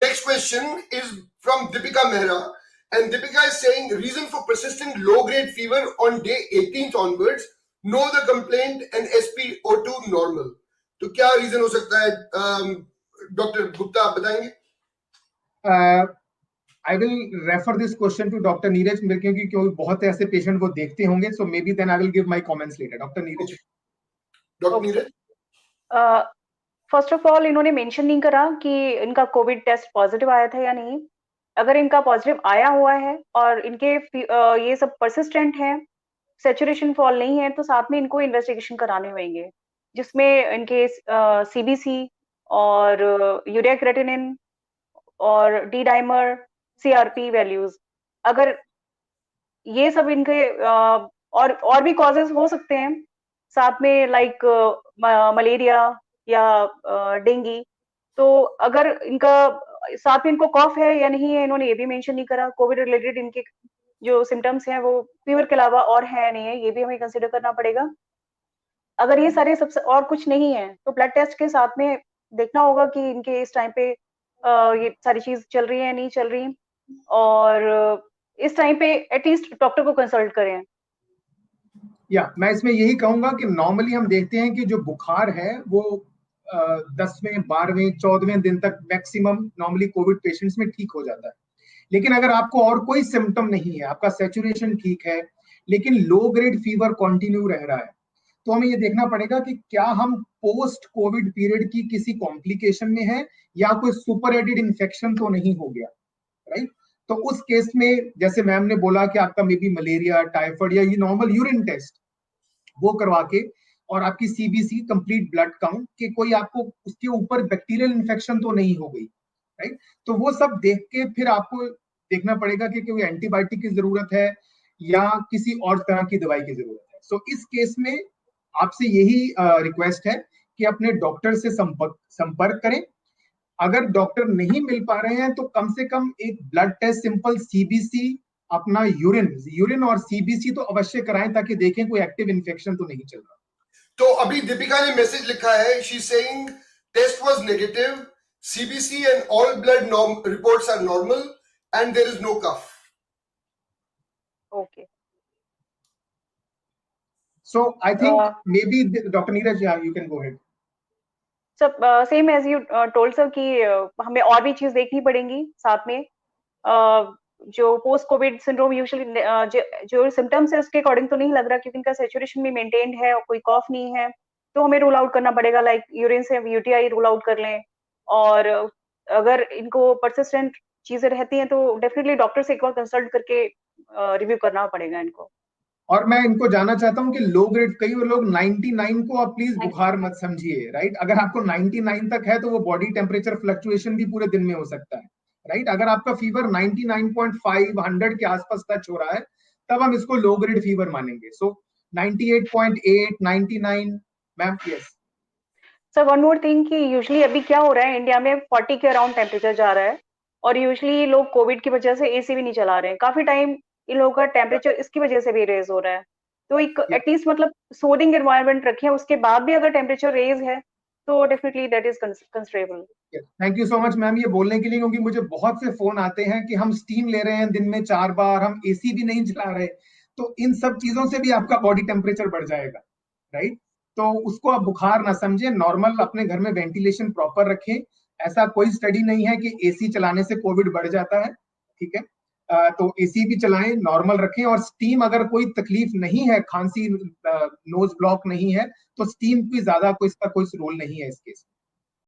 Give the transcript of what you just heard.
Next question is from Deepika Mehra, and Deepika is saying reason for persistent low-grade fever on day 18th onwards, no the complaint and SpO2 normal. तो क्या reason हो सकता है? Doctor Gupta आप बताएंगे? I will refer this question to Dr. Neeraj क्योंकि बहुत ऐसे पेशेंट वो देखते होंगे, so maybe then I will give my comments later. Dr. Neeraj. Dr. Neeraj. First of all इन्होंने मेंशन नहीं करा कि इनका कोविड टेस्ट पॉजिटिव आया था या नहीं. अगर इनका पॉजिटिव आया हुआ है और इनके ये सब परसिस्टेंट है, सैचुरेशन फॉल नहीं है, तो साथ में इनको इन्वेस्टिगेशन कराने होंगे, जिसमें इनके सीबीसी और यूरिया क्रेटिनिन और डी डाइमर, सीआरपी वैल्यूज, अगर ये सब इनके और भी कॉजेज हो सकते हैं साथ में, लाइक मलेरिया या डेंगी. तो अगर इनका साथ में इनको कॉफ है या नहीं है, इन्होंने ये भी मेंशन नहीं करा. कोविड रिलेटेड इनके जो सिम्टम्स हैं वो फीवर के अलावा और है नहीं है, ये भी हमें कंसिडर करना पड़ेगा. अगर ये सारे सबसे और कुछ नहीं है तो ब्लड टेस्ट के साथ में देखना होगा कि इनके इस टाइम पे ये सारी चीज चल रही है नहीं चल रही, और इस टाइम पे एटलीस्ट डॉक्टर को कंसल्ट करें. मैं इसमें यही कहूंगा कि नॉर्मली हम देखते हैं कि जो बुखार है वो 10वें 12वें 14वें दिन तक मैक्सिमम नॉर्मली कोविड पेशेंट्स में ठीक हो जाता है. लेकिन अगर आपको और कोई सिम्टम नहीं है, आपका सैचुरेशन ठीक है, लेकिन लो ग्रेड फीवर कंटिन्यू रह रहा है, तो हमें ये देखना पड़ेगा कि क्या हम पोस्ट कोविड पीरियड की किसी कॉम्प्लिकेशन में है या कोई सुपर एडेड इन्फेक्शन तो नहीं हो गया, राइट. तो उस केस में जैसे मैम ने बोला कि आपका मे बी मलेरिया, टाइफाइड या ये नॉर्मल यूरिन टेस्ट वो करवा के और आपकी सीबीसी कंप्लीट ब्लड काउंट कि कोई आपको उसके ऊपर बैक्टीरियल इन्फेक्शन तो नहीं हो गई, राइट. तो वो सब देख के फिर आपको देखना पड़ेगा कि कोई एंटीबायोटिक की जरूरत है या किसी और तरह की दवाई की जरूरत है. सो इस केस में आपसे यही रिक्वेस्ट है कि अपने डॉक्टर से संपर्क करें. अगर डॉक्टर नहीं मिल पा रहे हैं तो कम से कम एक ब्लड टेस्ट, सिंपल सीबीसी, अपना यूरिन और सीबीसी तो अवश्य कराएं ताकि देखें कोई एक्टिव इन्फेक्शन तो नहीं चल रहा. तो अभी दीपिका ने मैसेज लिखा है, she saying test was negative, CBC and all blood reports are normal and there is no cough. Okay. So I think maybe Dr. Neeraj, you can go ahead. Same as you told sir कि हमें और भी चीज देखनी पड़ेंगी साथ में. जो पोस्ट कोविड सिंड्रोम यूजुअली जो सिम्टम्स है उसके अकॉर्डिंग तो नहीं लग रहा, क्योंकि इनका सैचुरेशन भी मेंटेन्ड है और कोई कॉफ नहीं है, तो हमें रूल आउट करना पड़ेगा. लाइक यूरिन से यूटीआई रूल आउट कर लें, और अगर इनको परसिस्टेंट चीजें रहती हैं तो डेफिनेटली डॉक्टर से एक बार कंसल्ट करके रिव्यू करना पड़ेगा इनको. और मैं इनको जानना चाहता हूं कि लो ग्रेड, कई लोग 99 को आप प्लीज बुखार मत समझिए, राइट. अगर आपको 99 तक है तो वो बॉडी टेम्परेचर फ्लक्चुएशन भी पूरे दिन में हो सकता है, राइट. अगर आपका फीवर 99.5 100 के आसपास टच हो रहा है तब हम इसको लो ग्रेड फीवर मानेंगे. सो 98.8 99 ma'am. Yes sir, one more thing कि यूजुअली अभी क्या हो रहा है, इंडिया में 40 के अराउंड टेम्परेचर जा रहा है, और यूजुअली लोग कोविड की वजह से एसी भी नहीं चला रहे हैं. काफी टाइम इन लोगों का टेम्परेचर इसकी वजह से भी रेज हो रहा है. तो एक एटलीस्ट मतलब सोडिंग एनवायरनमेंट रखें, उसके बाद भी अगर टेम्परेचर रेज है तो definitely that is considerable. Thank you so much ma'am ये बोलने के लिए, क्योंकि मुझे बहुत से फोन आते हैं कि हम स्टीम ले रहे हैं दिन में 4 बार, हम एसी भी नहीं चला रहे. तो इन सब चीजों से भी आपका बॉडी टेम्परेचर बढ़ जाएगा, राइट. तो उसको आप बुखार ना समझे, नॉर्मल अपने घर में वेंटिलेशन प्रॉपर रखें. ऐसा कोई स्टडी नहीं है कि एसी चलाने से कोविड बढ़ जाता है, ठीक है. तो एसी भी चलाएं, नॉर्मल रखें. और स्टीम, अगर कोई तकलीफ नहीं है, खांसी, नोज ब्लॉक नहीं है, तो स्टीम भी ज्यादा कोई इसका कोई रोल नहीं है इस केस में.